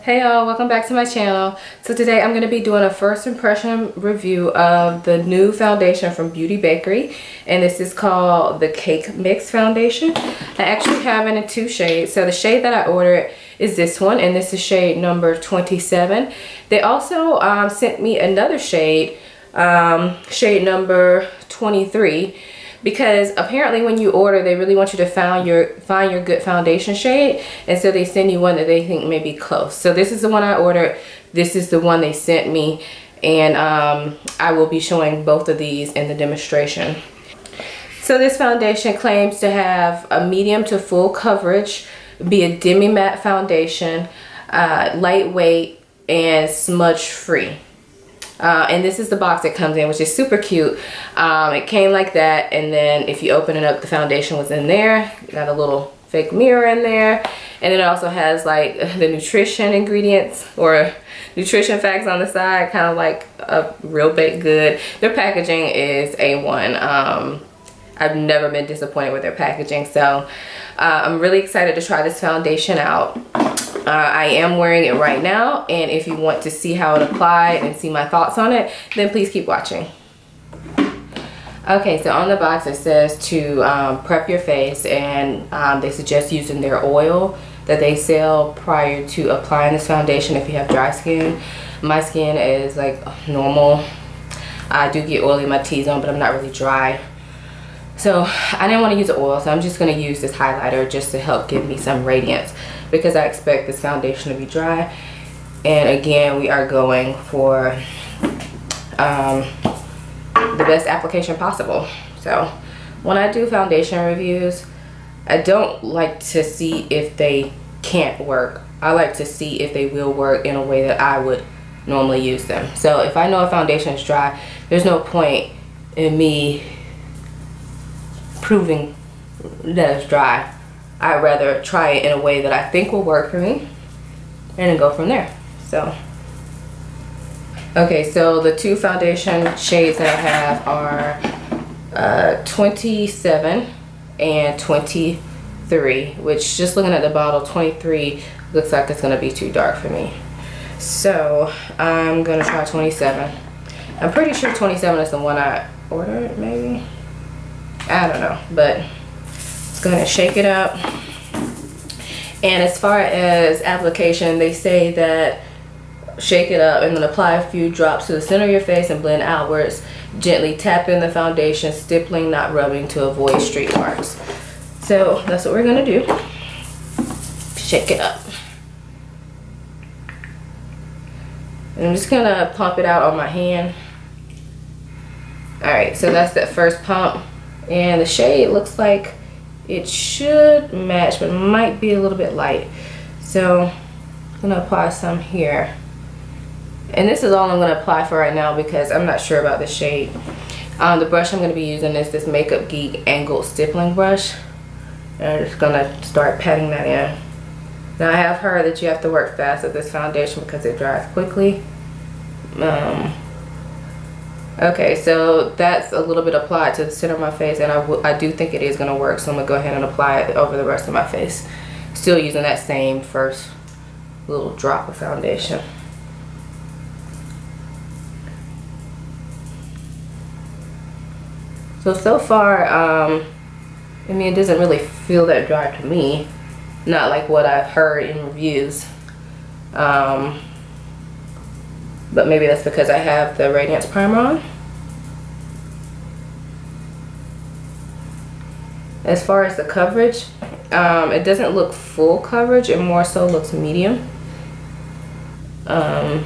Hey y'all, welcome back to my channel. So today I'm going to be doing a first impression review of the new foundation from Bakerie, and this is called the Cake Mix foundation. I actually have it in two shades. So the shade that I ordered is this one, and this is shade number 27. They also sent me another shade, shade number 23. Because apparently when you order, they really want you to find your good foundation shade, and so they send you one that they think may be close. So this is the one I ordered, this is the one they sent me, and I will be showing both of these in the demonstration. So this foundation claims to have a medium to full coverage, be a demi-matte foundation, lightweight, and smudge free. And this is the box it comes in, which is super cute. It came like that, and then if you open it up, the foundation was in there. Got a little fake mirror in there, and it also has like the nutrition ingredients or nutrition facts on the side, kind of like a real baked good. Their packaging is A1. I've never been disappointed with their packaging, so I'm really excited to try this foundation out. I am wearing it right now, and if you want to see how it applied and see my thoughts on it, then please keep watching. Okay, so on the box it says to prep your face, and they suggest using their oil that they sell prior to applying this foundation if you have dry skin. My skin is like normal. I do get oily in my T-zone, but I'm not really dry. So I didn't want to use the oil, so I'm just going to use this highlighter just to help give me some radiance, because I expect this foundation to be dry. And again, we are going for the best application possible. So when I do foundation reviews, I don't like to see if they can't work. I like to see if they will work in a way that I would normally use them. So if I know a foundation is dry, there's no point in me proving that it's dry. I'd rather try it in a way that I think will work for me and then go from there. So okay, so the two foundation shades that I have are 27 and 23, which, just looking at the bottle, 23 looks like it's going to be too dark for me. So I'm going to try 27. I'm pretty sure 27 is the one I ordered, maybe. I don't know, but it's going to shake it up. And as far as application, they say that shake it up and then apply a few drops to the center of your face and blend outwards. Gently tap in the foundation, stippling, not rubbing, to avoid streak marks. So that's what we're going to do. Shake it up. And I'm just going to pump it out on my hand. Alright, so that's that first pump. And the shade looks like it should match, but might be a little bit light. So I'm going to apply some here. And this is all I'm going to apply for right now because I'm not sure about the shade. The brush I'm going to be using is this Makeup Geek angled stippling brush. And I'm just going to start patting that in. Now I have heard that you have to work fast with this foundation because it dries quickly. Okay, so that's a little bit applied to the center of my face, and I do think it is going to work, so I'm going to go ahead and apply it over the rest of my face. Still using that same first little drop of foundation. So far, I mean, it doesn't really feel that dry to me. Not like what I've heard in reviews. But maybe that's because I have the Radiance Primer on. As far as the coverage, it doesn't look full coverage. It more so looks medium. But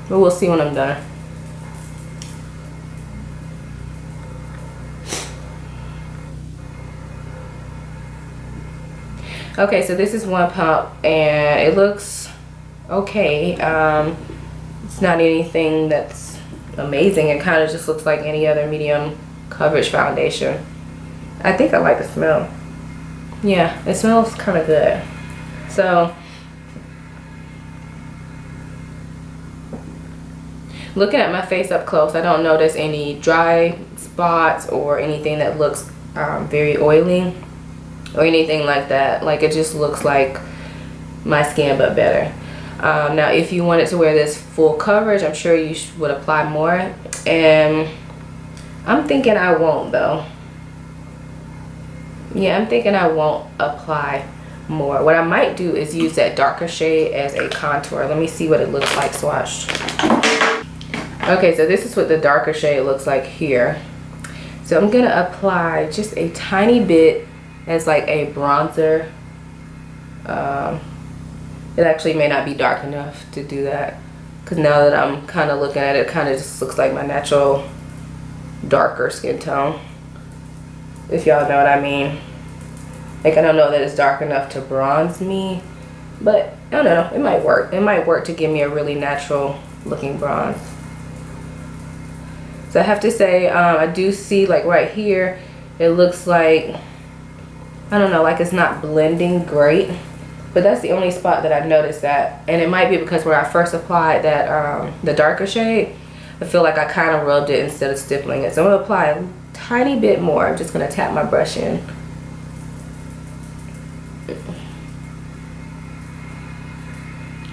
we'll see when I'm done. Okay, so this is one pump, and it looks okay. It's not anything that's amazing. It kind of just looks like any other medium coverage foundation. I think I like the smell. Yeah, it smells kind of good. So looking at my face up close, I don't notice any dry spots or anything that looks very oily or anything like that. Like, it just looks like my skin but better. Now if you wanted to wear this full coverage, I'm sure you would apply more, and I'm thinking I won't though. Yeah, I'm thinking I won't apply more. What I might do is use that darker shade as a contour. Let me see what it looks like swatched. Okay, so this is what the darker shade looks like here. So I'm gonna apply just a tiny bit as like a bronzer. It actually may not be dark enough to do that, because now that I'm kind of looking at it, it kind of just looks like my natural darker skin tone, if y'all know what I mean. Like, I don't know that it's dark enough to bronze me, but I don't know, it might work. It might work to give me a really natural looking bronze. So I have to say, I do see like right here, it looks like, I don't know, like it's not blending great. But that's the only spot that I've noticed that. And it might be because where I first applied that, the darker shade, I feel like I kind of rubbed it instead of stippling it. So I'm going to apply a tiny bit more. I'm just going to tap my brush in.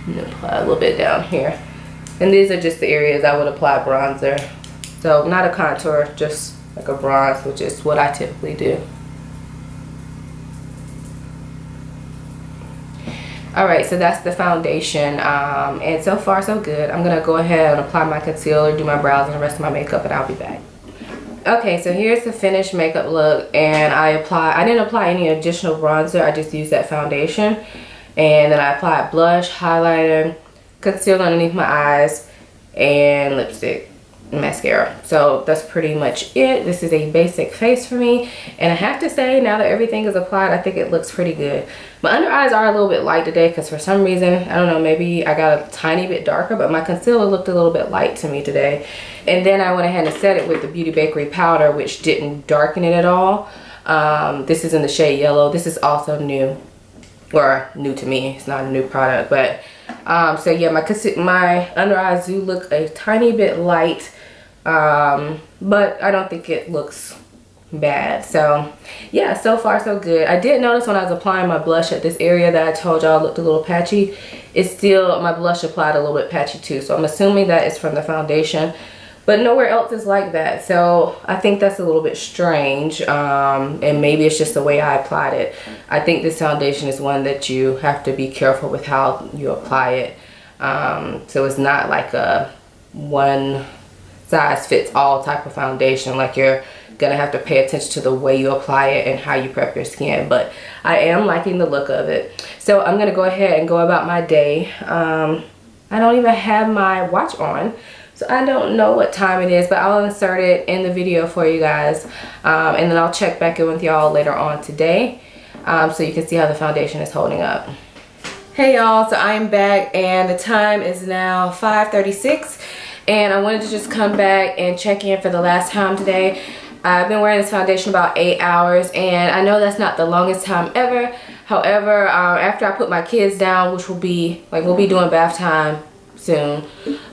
I'm going to apply a little bit down here. And these are just the areas I would apply bronzer. So not a contour, just like a bronze, which is what I typically do. Alright, so that's the foundation, and so far so good. I'm going to go ahead and apply my concealer, do my brows, and the rest of my makeup, and I'll be back. Okay, so here's the finished makeup look, and I didn't apply any additional bronzer, I just used that foundation. And then I applied blush, highlighter, concealer underneath my eyes, and lipstick. Mascara. So that's pretty much it. This is a basic face for me, and I have to say, now that everything is applied, I think it looks pretty good. My under eyes are a little bit light today because for some reason, I don't know, maybe I got a tiny bit darker, but my concealer looked a little bit light to me today. And then I went ahead and set it with the Beauty Bakerie powder, which didn't darken it at all. This is in the shade yellow. This is also new, or new to me. It's not a new product, but so yeah, my under eyes do look a tiny bit light. But I don't think it looks bad. So yeah, so far so good. I did notice when I was applying my blush at this area that I told y'all looked a little patchy, it's still, my blush applied a little bit patchy too, so I'm assuming that is from the foundation, but nowhere else is like that. So I think that's a little bit strange, and maybe it's just the way I applied it. I think this foundation is one that you have to be careful with how you apply it. So it's not like a one size fits all type of foundation. Like, you're gonna have to pay attention to the way you apply it and how you prep your skin. But I am liking the look of it, so I'm gonna go ahead and go about my day. I don't even have my watch on, so I don't know what time it is, but I'll insert it in the video for you guys, and then I'll check back in with y'all later on today, so you can see how the foundation is holding up. Hey y'all, so I am back, and the time is now 5:36. And I wanted to just come back and check in for the last time today. I've been wearing this foundation about 8 hours, and I know that's not the longest time ever. However, after I put my kids down, which will be, like, we'll be doing bath time soon.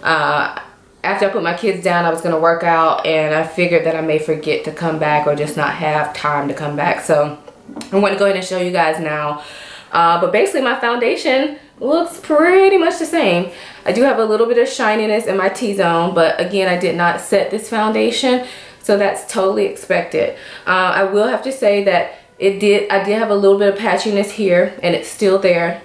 After I put my kids down, I was going to work out, and I figured that I may forget to come back or just not have time to come back. So I'm going to go ahead and show you guys now. But basically my foundation looks pretty much the same. I do have a little bit of shininess in my T-zone, but again, I did not set this foundation, so that's totally expected. I will have to say that I did have a little bit of patchiness here, and it's still there.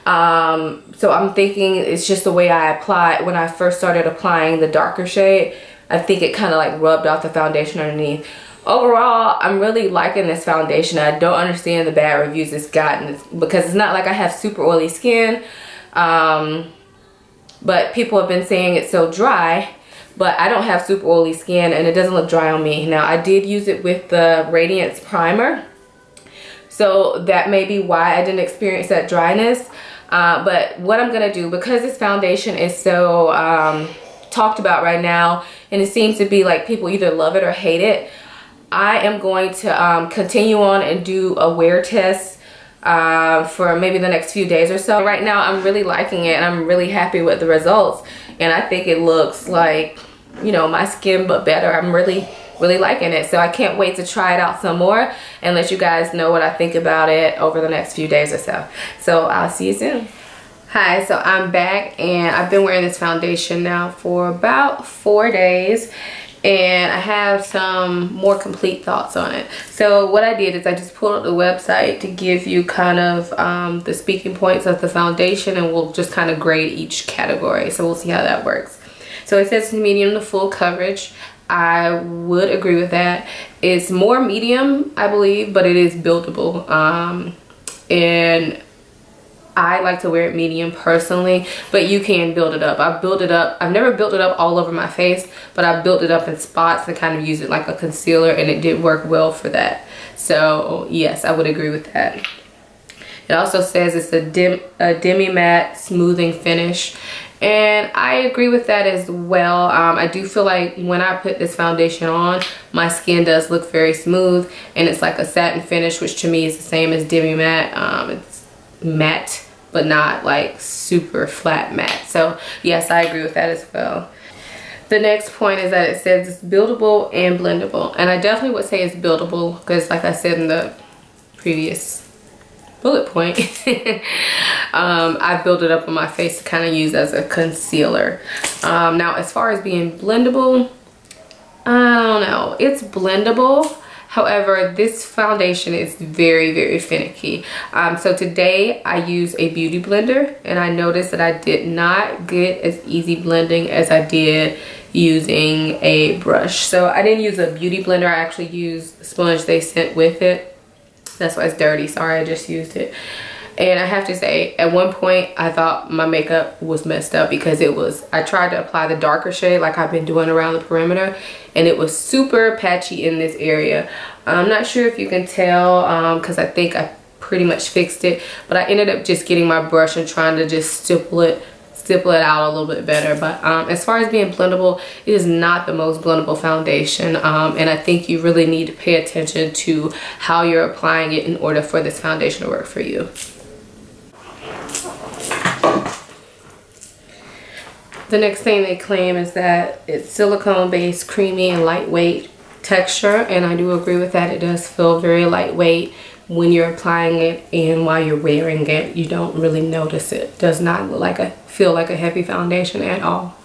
So I'm thinking it's just the way I applied when I first started applying the darker shade. I think it kind of like rubbed off the foundation underneath. Overall, I'm really liking this foundation. I don't understand the bad reviews it's gotten, because it's not like I have super oily skin, but people have been saying it's so dry, but I don't have super oily skin and it doesn't look dry on me. Now, I did use it with the Radiance Primer, so that may be why I didn't experience that dryness. But what I'm gonna do, because this foundation is so talked about right now, and it seems to be like people either love it or hate it, I am going to continue on and do a wear test for maybe the next few days or so. Right now I'm really liking it, and I'm really happy with the results, and I think it looks like, you know, my skin but better. I'm really really liking it. So I can't wait to try it out some more and let you guys know what I think about it over the next few days or so. So I'll see you soon. Hi, so I'm back and I've been wearing this foundation now for about 4 days. And I have some more complete thoughts on it. So what I did is I just pulled up the website to give you kind of the speaking points of the foundation, and we'll just kind of grade each category. So we'll see how that works. So it says medium to full coverage. I would agree with that. It's more medium, I believe, but it is buildable. And I like to wear it medium personally, but you can build it up. I've built it up. I've never built it up all over my face, but I've built it up in spots and kind of used it like a concealer, and it did work well for that. So yes, I would agree with that. It also says it's a demi-matte smoothing finish, and I agree with that as well. I do feel like when I put this foundation on, my skin does look very smooth, and it's like a satin finish, which to me is the same as demi-matte. It's matte, but not like super flat matte. So yes, I agree with that as well. The next point is that it says it's buildable and blendable, and I definitely would say it's buildable because, like I said in the previous bullet point, I built it up on my face to kind of use as a concealer. Now as far as being blendable, I don't know, it's blendable. However, this foundation is very, very finicky. So today I used a beauty blender, and I noticed that I did not get as easy blending as I did using a brush. So I didn't use a beauty blender. I actually used the sponge they sent with it. That's why it's dirty. Sorry, I just used it. And I have to say, at one point I thought my makeup was messed up because I tried to apply the darker shade like I've been doing around the perimeter, and it was super patchy in this area. I'm not sure if you can tell because I think I pretty much fixed it, but I ended up just getting my brush and trying to just stipple it out a little bit better. But as far as being blendable, it is not the most blendable foundation, and I think you really need to pay attention to how you're applying it in order for this foundation to work for you. The next thing they claim is that it's silicone based, creamy and lightweight texture, and I do agree with that. It does feel very lightweight when you're applying it, and while you're wearing it you don't really notice it. It does not feel like a heavy foundation at all.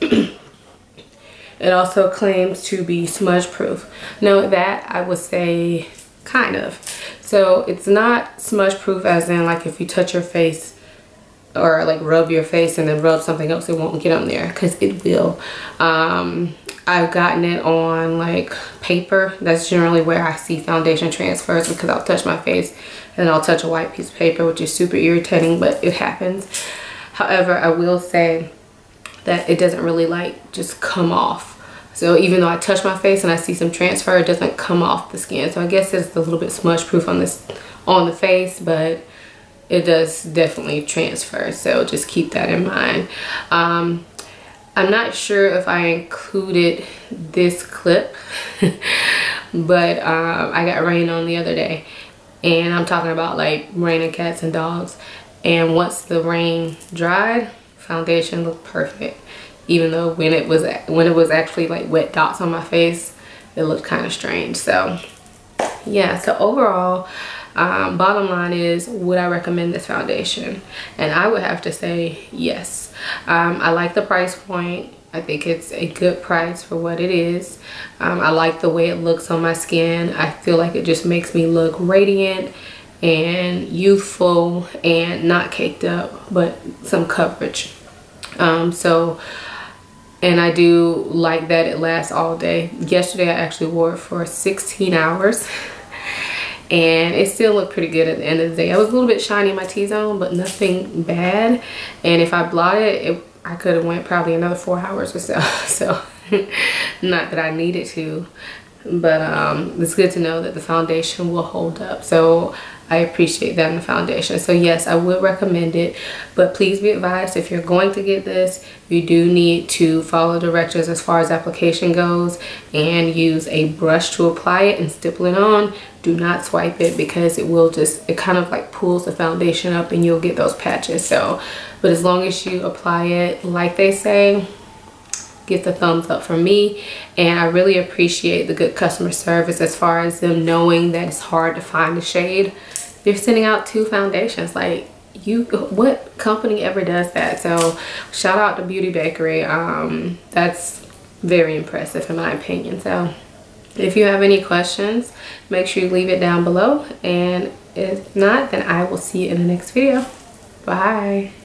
It also claims to be smudge proof. Now that I would say kind of. So it's not smudge proof as in like if you touch your face or like rub your face and then rub something else, it won't get on there, because it will. I've gotten it on like paper. That's generally where I see foundation transfers, because I'll touch my face and I'll touch a white piece of paper, which is super irritating, but it happens. However, I will say that it doesn't really like just come off. So even though I touch my face and I see some transfer, it doesn't come off the skin. So I guess it's a little bit smudge proof on the face, but it does definitely transfer. So just keep that in mind. I'm not sure if I included this clip, but I got rain on the other day, and I'm talking about like raining cats and dogs. And once the rain dried, foundation looked perfect. Even though when it was actually like wet dots on my face, it looked kind of strange. So yeah, so overall, bottom line is, would I recommend this foundation? And I would have to say yes. I like the price point. I think it's a good price for what it is. I like the way it looks on my skin. I feel like it just makes me look radiant and youthful and not caked up, but some coverage. And I do like that it lasts all day. Yesterday I actually wore it for 16 hours. And it still looked pretty good at the end of the day. I was a little bit shiny in my T-zone, but nothing bad. And if I blotted it, I could have went probably another 4 hours or so. So not that I needed to, but it's good to know that the foundation will hold up. So I appreciate that in the foundation. So yes, I would recommend it, but please be advised, if you're going to get this, you do need to follow directions as far as application goes and use a brush to apply it and stipple it on. Do not swipe it, because it kind of like pulls the foundation up and you'll get those patches. So, but as long as you apply it like they say, gets a thumbs up from me. And I really appreciate the good customer service as far as them knowing that it's hard to find the shade. They're sending out 2 foundations. Like, what company ever does that? So shout out to Beauty Bakerie. That's very impressive in my opinion. So if you have any questions, make sure you leave it down below, and if not, then I will see you in the next video. Bye.